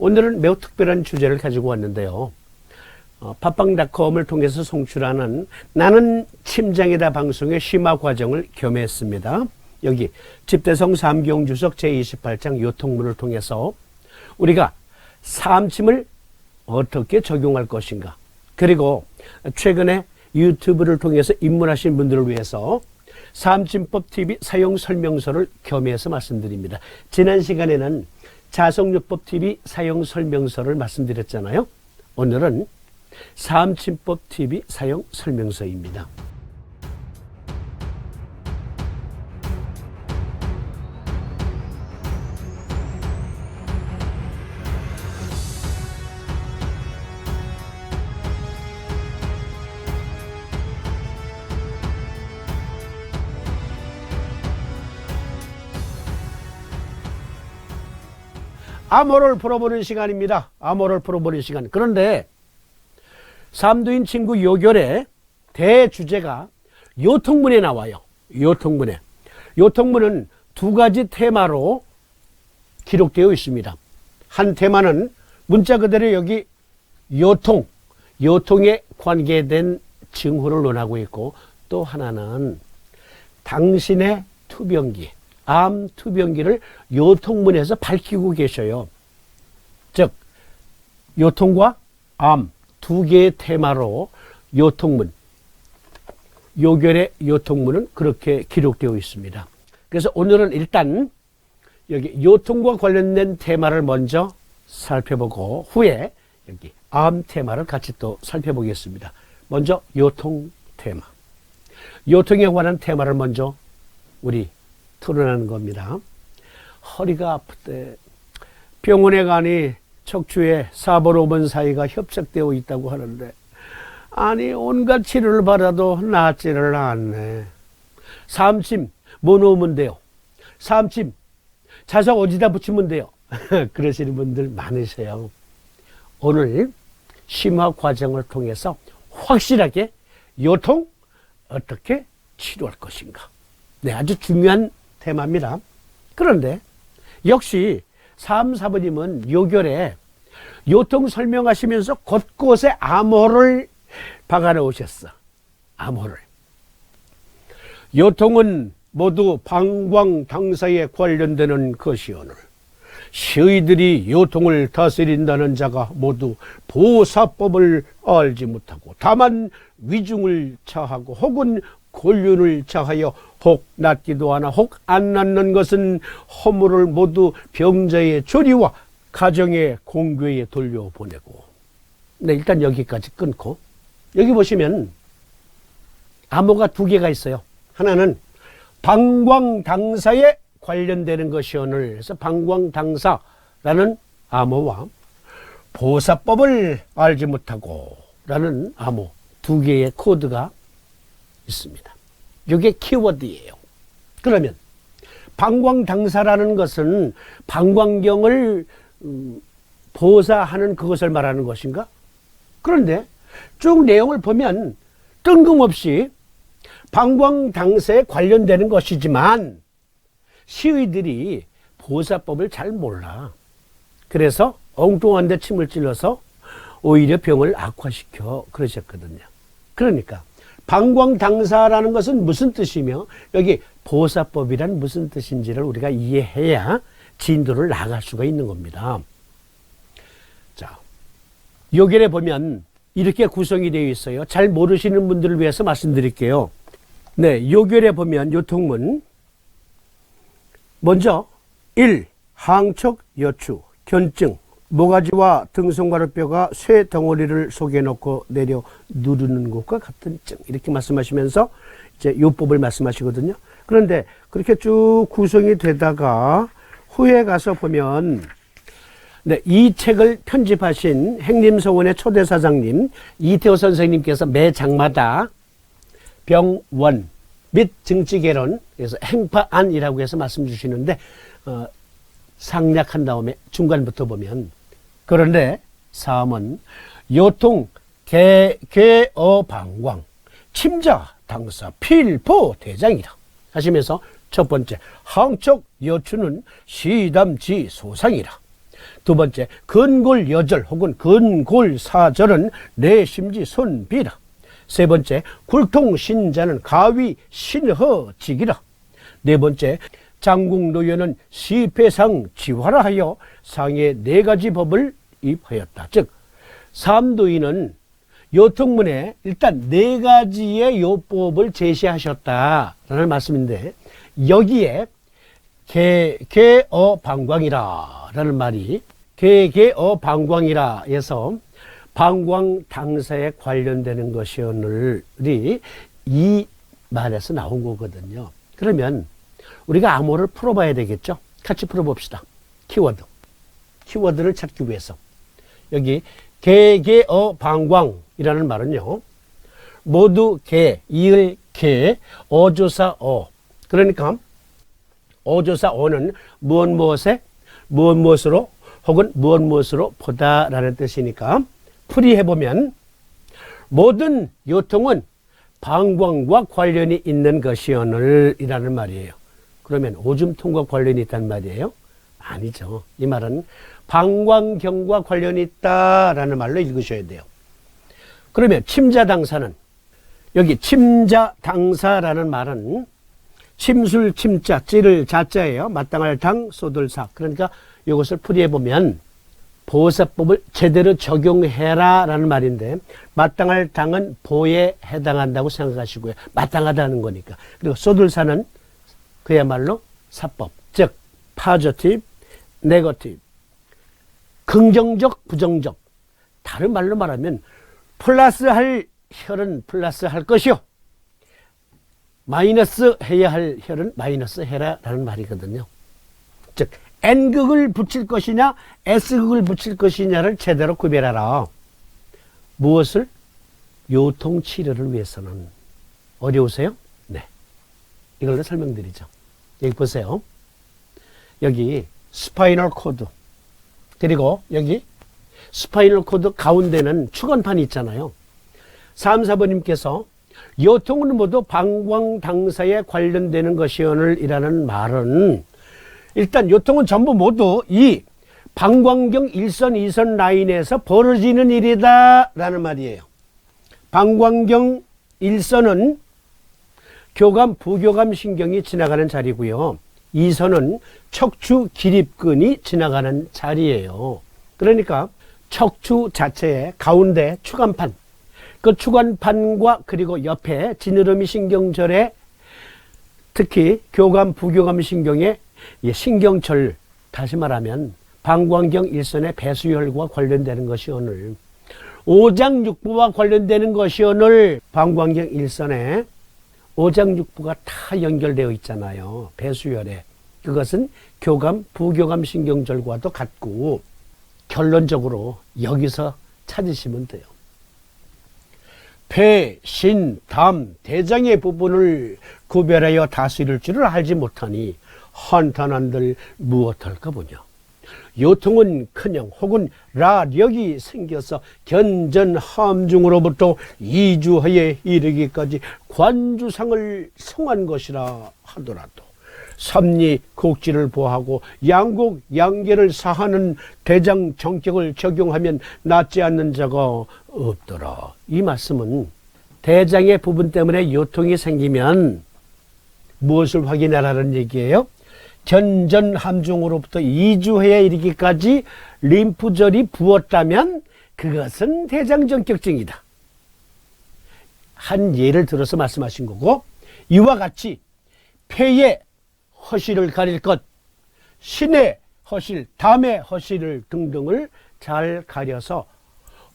오늘은 매우 특별한 주제를 가지고 왔는데요. 팟빵닷컴을 통해서 송출하는 나는 침장이다 방송의 심화 과정을 겸했습니다. 여기 집대성 삼경주석 제28장 요통문을 통해서 우리가 삼침을 어떻게 적용할 것인가, 그리고 최근에 유튜브를 통해서 입문하신 분들을 위해서 삼침법 TV 사용 설명서를 겸해서 말씀드립니다. 지난 시간에는 자석요법 TV 사용 설명서를 말씀드렸잖아요. 오늘은 삼침법 TV 사용 설명서입니다. 암호를 풀어보는 시간입니다. 암호를 풀어보는 시간. 그런데 삼두인 친구 요결의 대주제가 요통문에 나와요. 요통문에. 요통문은 두 가지 테마로 기록되어 있습니다. 한 테마는 문자 그대로 여기 요통, 요통에 관계된 증후를 논하고 있고, 또 하나는 당신의 투병기, 암 투병기를 요통문에서 밝히고 계셔요. 즉 요통과 암 두 개의 테마로 요통문, 요결의 요통문은 그렇게 기록되어 있습니다. 그래서 오늘은 일단 여기 요통과 관련된 테마를 먼저 살펴보고 후에 여기 암 테마를 같이 또 살펴보겠습니다. 먼저 요통 테마, 요통에 관한 테마를 먼저 우리 토론하는 겁니다. 허리가 아플 때 병원에 가니 척추에 4번, 5번 사이가 협착되어 있다고 하는데, 아니 온갖 치료를 받아도 낫지를 않네. 삼침 뭐 놓으면 돼요? 삼침 자석 어디다 붙이면 돼요? 그러시는 분들 많으세요. 오늘 심화 과정을 통해서 확실하게 요통 어떻게 치료할 것인가, 네, 아주 중요한 테마입니다. 그런데 역시 3, 4번님은 요결에 요통 설명하시면서 곳곳에 암호를 박아 놓으셨어. 암호를. 요통은 모두 방광당사에 관련되는 것이오늘 시의들이 요통을 다스린다는 자가 모두 보사법을 알지 못하고 다만 위중을 차하고 혹은 권륜을 차하여 혹 낫기도 하나 혹 안 낫는 것은 허물을 모두 병자의 조리와 가정의 공교에 돌려보내고. 네, 일단 여기까지 끊고, 여기 보시면 암호가 두 개가 있어요. 하나는 방광당사에 관련되는 것이오늘 해서 방광당사라는 암호와 보사법을 알지 못하고 라는 암호 두 개의 코드가 있습니다. 이게 키워드예요. 그러면 방광당사라는 것은 방광경을 보사하는 그것을 말하는 것인가? 그런데 쭉 내용을 보면 뜬금없이 방광당사에 관련되는 것이지만 시의들이 보사법을 잘 몰라. 그래서 엉뚱한 데 침을 찔러서 오히려 병을 악화시켜 그러셨거든요. 그러니까 방광당사라는 것은 무슨 뜻이며 여기 보사법이란 무슨 뜻인지를 우리가 이해해야 진도를 나갈 수가 있는 겁니다. 자, 요결에 보면 이렇게 구성이 되어 있어요. 잘 모르시는 분들을 위해서 말씀드릴게요. 네, 요결에 보면 요통문 먼저 1. 항척 여추 견증, 모가지와 등손가락뼈가 쇠 덩어리를 속에 넣고 내려 누르는 것과 같은 증, 이렇게 말씀하시면서 이제 요법을 말씀하시거든요. 그런데 그렇게 쭉 구성이 되다가 후에 가서 보면, 네, 이 책을 편집하신 행림서원의 초대사장님 이태호 선생님께서 매 장마다 병원 및 증치개론, 그래서 행파안이라고 해서 말씀 주시는데 상략한 다음에 중간부터 보면, 그런데 사음은 요통 개어방광 침자 당사 필포 대장이라 하시면서 첫 번째 항척 여추는 시담지 소상이라, 두 번째, 근골여절 혹은 근골사절은 내 심지 손비라. 세 번째, 굴통신자는 가위 신허직이라. 네 번째, 장국노여는 시패상 지화라 하여 상의 네 가지 법을 입하였다. 즉 삼도인은 요통문에 일단 네 가지의 요법을 제시하셨다라는 말씀인데, 여기에 개어방광이라라는 말이 개어방광이라 해서 방광 당사에 관련되는 것이 오늘이 이 말에서 나온 거거든요. 그러면 우리가 암호를 풀어봐야 되겠죠. 같이 풀어봅시다. 키워드를 찾기 위해서 여기 개어방광이라는 말은요, 모두 이을 개, 어조사 어. 그러니까 어조사 어는 무엇으로 혹은 무엇으로 보다라는 뜻이니까 풀이해보면 모든 요통은 방광과 관련이 있는 것이오늘이라는 말이에요. 그러면 오줌통과 관련이 있단 말이에요? 아니죠. 이 말은 방광경과 관련이 있다라는 말로 읽으셔야 돼요. 그러면 침자당사는, 여기 침자당사라는 말은 침술 침자 찌를 자자예요. 마땅할 당 쏟을사. 그러니까 이것을 풀이해보면 보사법을 제대로 적용해라 라는 말인데, 마땅할 당은 보에 해당한다고 생각하시고요. 마땅하다는 거니까. 그리고 쏟을사는 그야말로 사법, 즉 파저티브, 네거티브, 긍정적, 부정적. 다른 말로 말하면 플러스할 혈은 플러스할 것이요, 마이너스 해야 할 혈은 마이너스 해라 라는 말이거든요. 즉 N극을 붙일 것이냐 S극을 붙일 것이냐를 제대로 구별하라. 무엇을? 요통치료를 위해서는. 어려우세요? 네, 이걸로 설명드리죠. 여기 보세요. 여기 스파이널 코드, 그리고 여기 스파이널 코드 가운데는 축원판이 있잖아요. 3, 4번님께서 요통은 모두 방광 당사에 관련되는 것이오늘이라는 말은, 일단 요통은 전부 모두 이 방광경 1선, 2선 라인에서 벌어지는 일이다 라는 말이에요. 방광경 1선은 교감, 부교감 신경이 지나가는 자리고요. 2선은 척추 기립근이 지나가는 자리예요. 그러니까 척추 자체의 가운데 추간판, 그 추간판과 그리고 옆에 지느러미 신경절에, 특히 교감, 부교감 신경의 신경철, 다시 말하면 방광경 일선의 배수혈과 관련되는 것이 오늘, 오장육부와 관련되는 것이 오늘, 방광경 일선에 오장육부가 다 연결되어 있잖아요. 배수혈에. 그것은 교감, 부교감 신경절과도 같고, 결론적으로 여기서 찾으시면 돼요. 폐, 신, 담, 대장의 부분을 구별하여 다스릴 줄을 알지 못하니 한탄한들 무엇할까 보냐. 요통은 큰형 혹은 라력이 생겨서 견전 함중으로부터 이주하에 이르기까지 관주상을 성한 것이라 하더라도 삼리 곡지를 보하고 양곡 양계를 사하는 대장 정격을 적용하면 낫지 않는 자가 없더라. 이 말씀은 대장의 부분 때문에 요통이 생기면 무엇을 확인하라는 얘기예요? 견전 함중으로부터 이주해에 이르기까지 림프절이 부었다면 그것은 대장정격증이다. 한 예를 들어서 말씀하신 거고, 이와 같이 폐의 허실을 가릴 것, 신의 허실, 담의 허실을 등등을 잘 가려서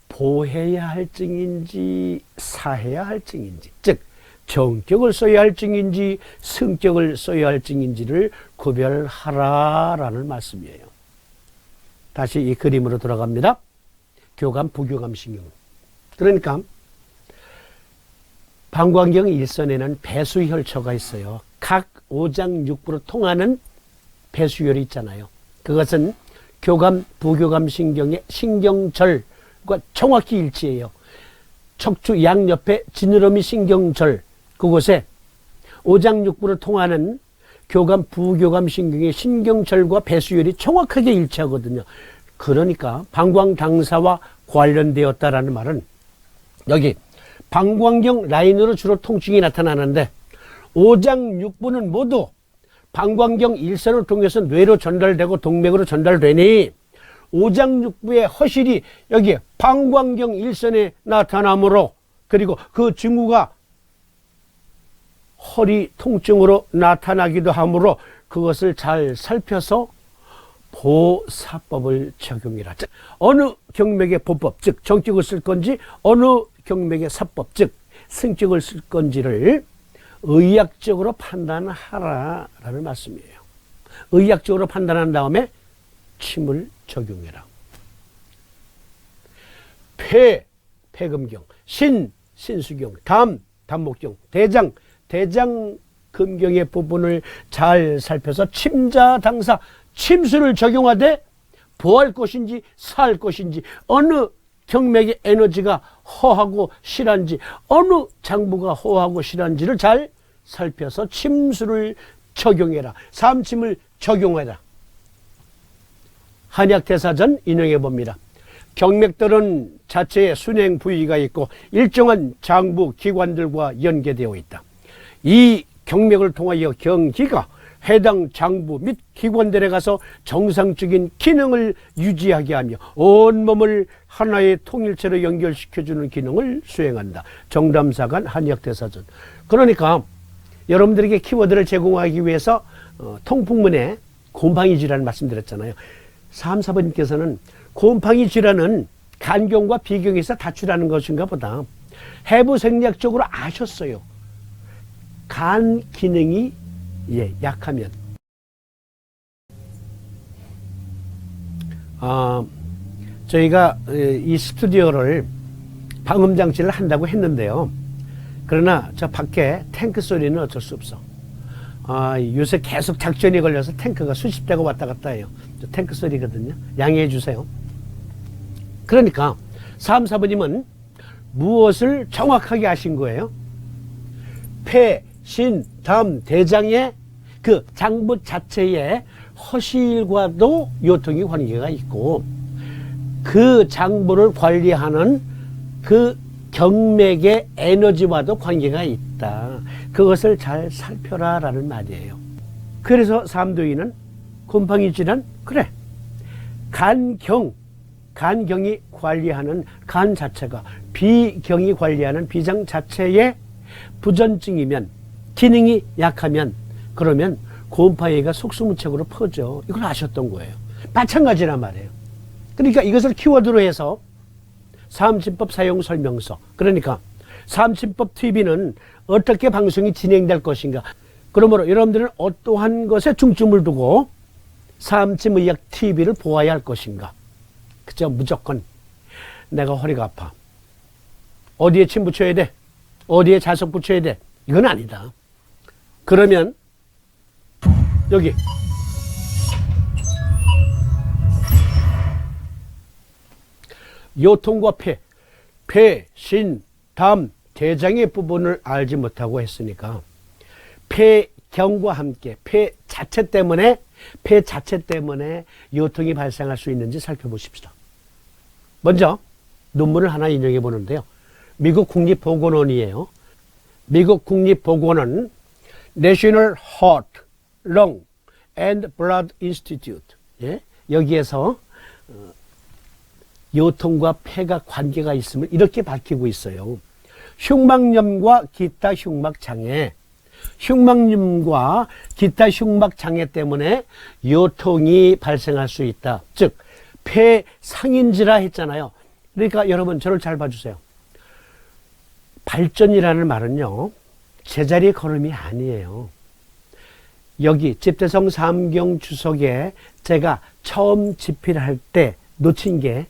보해야 할 증인지 사해야 할 증인지, 즉 정격을 써야 할 증인지 성격을 써야 할 증인지를 구별하라라는 말씀이에요. 다시 이 그림으로 돌아갑니다. 교감, 부교감 신경. 그러니까 방광경 일선에는 배수혈처가 있어요. 각 오장육부로 통하는 배수혈이 있잖아요. 그것은 교감, 부교감 신경의 신경절과 정확히 일치해요. 척추 양옆에 지느러미 신경절, 그곳에 오장육부로 통하는 교감, 부교감 신경의 신경절과 배수혈이 정확하게 일치하거든요. 그러니까 방광 당사와 관련되었다라는 말은 여기 방광경 라인으로 주로 통증이 나타나는데 5장 6부는 모두 방광경 일선을 통해서 뇌로 전달되고 동맥으로 전달되니 5장 6부의 허실이 여기 방광경 일선에 나타나므로 그리고 그 징후가 허리 통증으로 나타나기도 하므로 그것을 잘 살펴서 보사법을 적용이라. 즉 어느 경맥의 보법, 즉 정격을 쓸 건지 어느 경맥의 사법, 즉 승격을 쓸 건지를 의학적으로 판단하라라는 말씀이에요. 의학적으로 판단한 다음에 침을 적용해라. 폐금경, 신수경, 담목경, 대장금경의 부분을 잘 살펴서 침자 당사 침수를 적용하되 보할 것인지 살 것인지 어느 경맥의 에너지가 허하고 실한지 어느 장부가 허하고 실한지를 잘 살펴서 침수를 적용해라. 삼침을 적용해라. 한약대사전 인용해 봅니다. 경맥들은 자체의 순행 부위가 있고 일정한 장부 기관들과 연계되어 있다. 이 경맥을 통하여 경기가 해당 장부 및 기관들에 가서 정상적인 기능을 유지하게 하며 온몸을 하나의 통일체로 연결시켜주는 기능을 수행한다. 정담사간 한의학대사전. 그러니까 여러분들에게 키워드를 제공하기 위해서 통풍문에 곰팡이 질환 말씀드렸잖아요. 3, 4번님께서는 곰팡이 질환은 간경과 비경에서 다출하는 것인가 보다. 해부생리학적으로 아셨어요. 간 기능이 약하면 저희가 이 스튜디오를 방음장치를 한다고 했는데요. 그러나 저 밖에 탱크 소리는 어쩔 수 없어. 요새 계속 작전이 걸려서 탱크가 수십 대가 왔다 갔다 해요. 저 탱크 소리거든요. 양해해 주세요. 그러니까 3, 4번님은 무엇을 정확하게 하신 거예요? 폐, 신, 담, 대장의 그 장부 자체의 허실과도 요통이 관계가 있고 그 장부를 관리하는 그 경맥의 에너지와도 관계가 있다. 그것을 잘 살펴라 라는 말이에요. 그래서 삼도인은 곰팡이 질환, 그래, 간경이 관리하는 간 자체가 비경이 관리하는 비장 자체의 부전증이면 기능이 약하면 그러면 곰팡이가 속수무책으로 퍼져. 이걸 아셨던 거예요. 마찬가지란 말이에요. 그러니까 이것을 키워드로 해서 삼침법 사용 설명서, 그러니까 삼침법 TV는 어떻게 방송이 진행될 것인가, 그러므로 여러분들은 어떠한 것에 중점을 두고 삼침의학 TV를 보아야 할 것인가. 그죠? 무조건 내가 허리가 아파, 어디에 침 붙여야 돼, 어디에 자석 붙여야 돼, 이건 아니다. 그러면 여기 요통과 폐, 신, 담, 대장의 부분을 알지 못하고 했으니까 폐경과 함께 폐 자체 때문에 요통이 발생할 수 있는지 살펴보십시다. 먼저 논문을 하나 인용해 보는데요. 미국 국립보건원이에요. 미국 국립보건원 National Heart, Lung and Blood Institute, 여기에서 요통과 폐가 관계가 있음을 이렇게 밝히고 있어요. 흉막염과 기타 흉막장애, 흉막염과 기타 흉막장애 때문에 요통이 발생할 수 있다. 즉 폐상인지라 했잖아요. 그러니까 여러분 저를 잘 봐주세요. 발전이라는 말은요, 제자리 걸음이 아니에요. 여기 집대성 삼경 주석에 제가 처음 집필할 때 놓친 게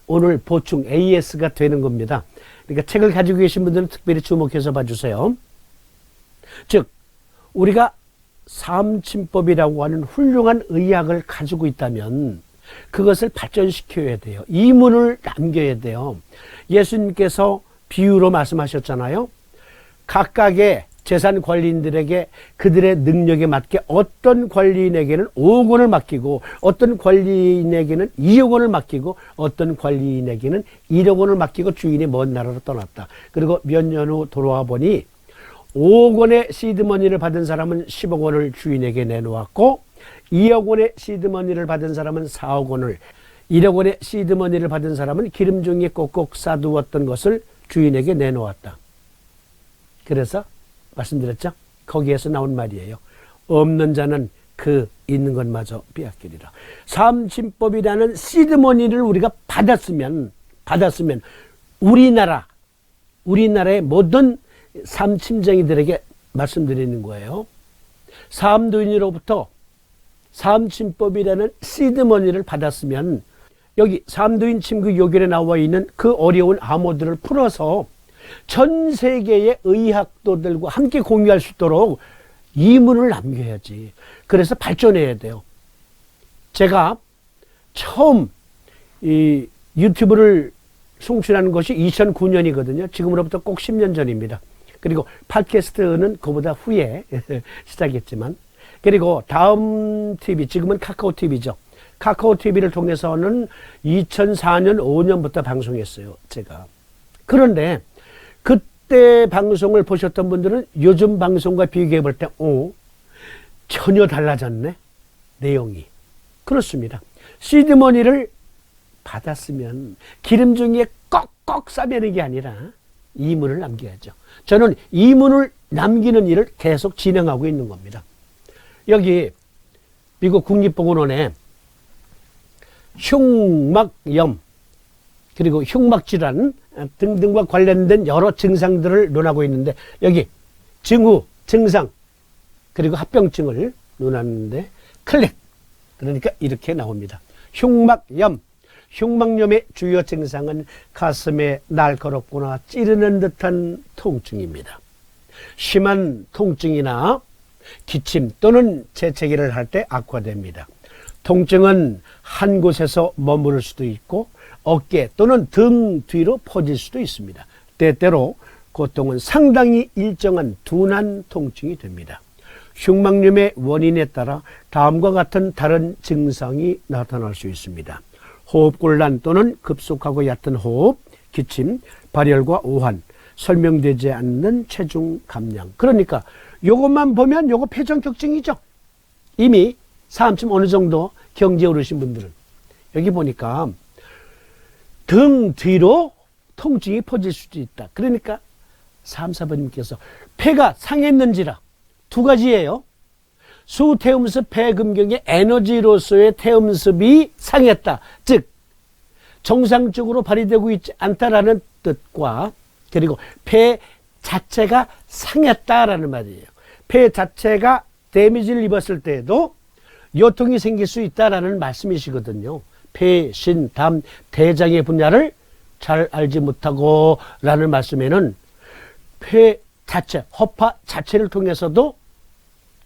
오늘 보충 AS가 되는 겁니다. 그러니까 책을 가지고 계신 분들은 특별히 주목해서 봐주세요. 즉 우리가 삼침법이라고 하는 훌륭한 의학을 가지고 있다면 그것을 발전시켜야 돼요. 이문을 남겨야 돼요. 예수님께서 비유로 말씀하셨잖아요. 각각의 재산 관리인들에게 그들의 능력에 맞게 어떤 관리인에게는 5억 원을 맡기고 어떤 관리인에게는 2억 원을 맡기고 어떤 관리인에게는 1억 원을 맡기고 주인이 먼 나라로 떠났다. 그리고 몇 년 후 돌아와 보니 5억 원의 시드머니를 받은 사람은 10억 원을 주인에게 내놓았고 2억 원의 시드머니를 받은 사람은 4억 원을 1억 원의 시드머니를 받은 사람은 기름종이에 꼭꼭 싸두었던 것을 주인에게 내놓았다. 그래서 말씀드렸죠? 거기에서 나온 말이에요. 없는 자는 그 있는 것마저 빼앗기리라. 삼침법이라는 시드머니를 우리가 받았으면 우리나라의 모든 삼침쟁이들에게 말씀드리는 거예요. 삼도인으로부터 삼침법이라는 시드머니를 받았으면 여기 삼도인 침구 요결에 나와 있는 그 어려운 암호들을 풀어서 전 세계의 의학도들과 함께 공유할 수 있도록 이문을 남겨야지. 그래서 발전해야 돼요. 제가 처음 이 유튜브를 송출하는 것이 2009년이거든요. 지금으로부터 꼭 10년 전입니다. 그리고 팟캐스트는 그보다 후에 시작했지만, 그리고 다음 TV, 지금은 카카오 TV죠. 카카오 TV를 통해서는 2004년 5년부터 방송했어요, 제가. 그런데 그때 방송을 보셨던 분들은 요즘 방송과 비교해 볼 때, 전혀 달라졌네, 내용이. 그렇습니다. 시드머니를 받았으면 기름종이에 꺽꺽 싸매는 게 아니라 이문을 남겨야죠. 저는 이문을 남기는 일을 계속 진행하고 있는 겁니다. 여기 미국 국립보건원에 흉막염 그리고 흉막질환 등등과 관련된 여러 증상들을 논하고 있는데, 여기 증후, 증상 그리고 합병증을 논하는데 클릭, 그러니까 이렇게 나옵니다. 흉막염. 흉막염의 주요 증상은 가슴에 날카롭거나 찌르는 듯한 통증입니다. 심한 통증이나 기침 또는 재채기를 할 때 악화됩니다. 통증은 한 곳에서 머무를 수도 있고 어깨 또는 등 뒤로 퍼질 수도 있습니다. 때때로 고통은 상당히 일정한 둔한 통증이 됩니다. 흉막염의 원인에 따라 다음과 같은 다른 증상이 나타날 수 있습니다. 호흡곤란 또는 급속하고 얕은 호흡, 기침, 발열과 오한, 설명되지 않는 체중 감량. 그러니까 요것만 보면 요거 폐전격증이죠. 이미 삼침 어느 정도 경지에 오르신 분들은. 여기 보니까 등 뒤로 통증이 퍼질 수도 있다. 그러니까 3,4번님께서 폐가 상했는지라 두 가지예요. 수태음습 폐금경의 에너지로서의 태음습이 상했다. 즉 정상적으로 발휘되고 있지 않다라는 뜻과, 그리고 폐 자체가 상했다라는 말이에요. 폐 자체가 데미지를 입었을 때에도 요통이 생길 수 있다라는 말씀이시거든요. 폐, 신, 담, 대장의 분야를 잘 알지 못하고 라는 말씀에는 폐 자체, 허파 자체를 통해서도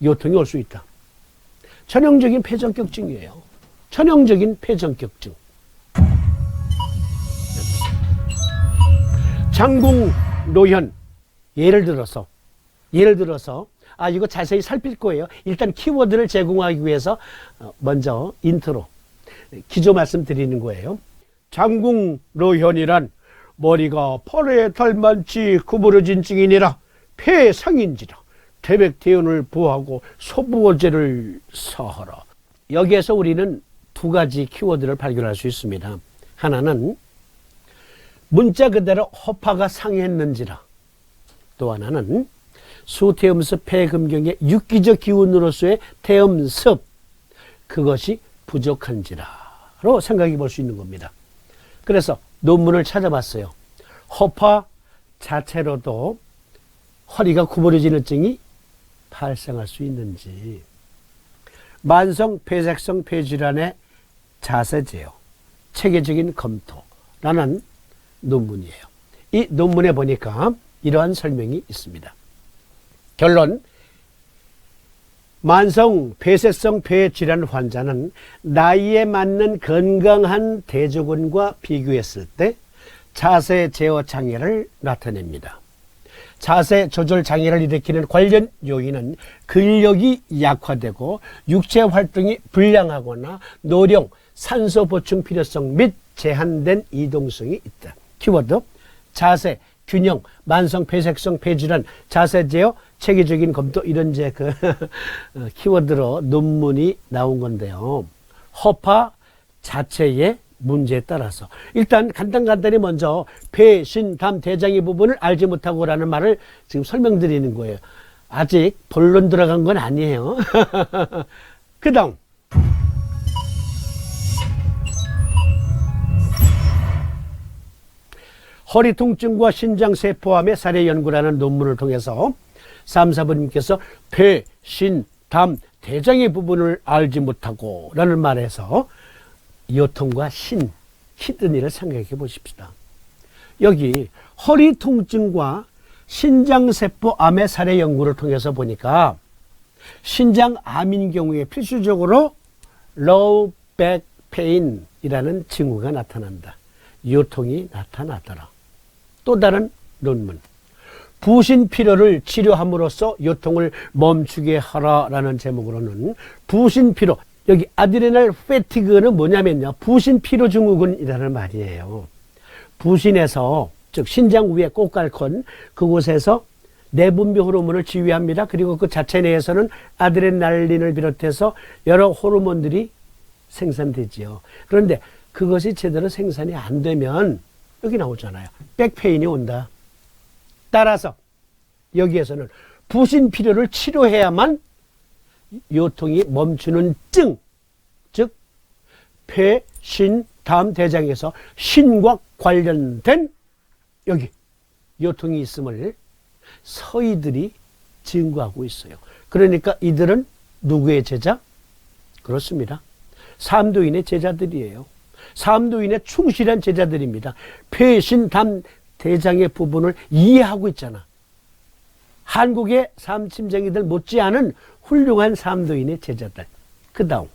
요통이 올 수 있다. 전형적인 폐전격증이에요. 전형적인 폐전격증. 장궁노현. 예를 들어서 이거 자세히 살필 거예요. 일단 키워드를 제공하기 위해서 먼저 인트로 기조 말씀드리는 거예요. 장궁노현이란 머리가 펄에 털만치 구부러진 증이니라 폐상인지라 태백태연을 보하고 소부어제를 사하라. 여기에서 우리는 두 가지 키워드를 발견할 수 있습니다. 하나는 문자 그대로 허파가 상했는지라, 또 하나는 수태음습 폐금경의 육기적 기운으로서의 태음습, 그것이 부족한지라로 생각해 볼 수 있는 겁니다. 그래서 논문을 찾아봤어요. 허파 자체로도 허리가 구부러지는 증이 발생할 수 있는지. 만성 폐색성 폐질환의 자세 제어, 체계적인 검토라는 논문이에요. 이 논문에 보니까 이러한 설명이 있습니다. 결론, 만성 폐쇄성 폐질환 환자는 나이에 맞는 건강한 대조군과 비교했을 때 자세 제어 장애를 나타냅니다. 자세 조절 장애를 일으키는 관련 요인은 근력이 약화되고 육체 활동이 불량하거나 노령, 산소 보충 필요성 및 제한된 이동성이 있다. 키워드 자세, 균형, 만성 폐색성 폐질환, 자세 제어, 체계적인 검토 이런 키워드로 논문이 나온 건데요. 허파 자체의 문제에 따라서 일단 간단히 먼저 폐, 신, 담, 대장의 부분을 알지 못하고라는 말을 지금 설명드리는 거예요. 아직 본론 들어간 건 아니에요. 그 다음 허리 통증과 신장세포암의 사례 연구라는 논문을 통해서 3, 4번님께서 폐, 신, 담, 대장의 부분을 알지 못하고 라는 말에서 요통과 히든이를 생각해 보십시다. 여기 허리 통증과 신장세포암의 사례 연구를 통해서 보니까 신장암인 경우에 필수적으로 low back pain이라는 징후가 나타난다. 요통이 나타나더라. 또 다른 논문. 부신피로를 치료함으로써 요통을 멈추게 하라라는 제목으로는 부신피로, 여기 아드레날 패티그는 뭐냐면요. 부신피로 증후군이라는 말이에요. 부신에서, 즉 신장 위에 꽃갈콘 그곳에서 내분비 호르몬을 지휘합니다. 그리고 그 자체 내에서는 아드레날린을 비롯해서 여러 호르몬들이 생산되지요. 그런데 그것이 제대로 생산이 안 되면 여기 나오잖아요. 백페인이 온다. 따라서 여기에서는 부신피로를 치료해야만 요통이 멈추는 증, 즉 폐, 신, 담, 대장에서 신과 관련된 여기 요통이 있음을 서의들이 증거하고 있어요. 그러니까 이들은 누구의 제자? 그렇습니다. 삼도인의 제자들이에요. 삼도인의 충실한 제자들입니다. 폐, 신, 담, 대장의 부분을 이해하고 있잖아. 한국의 삼침쟁이들 못지않은 훌륭한 삼도인의 제자들. 그 다음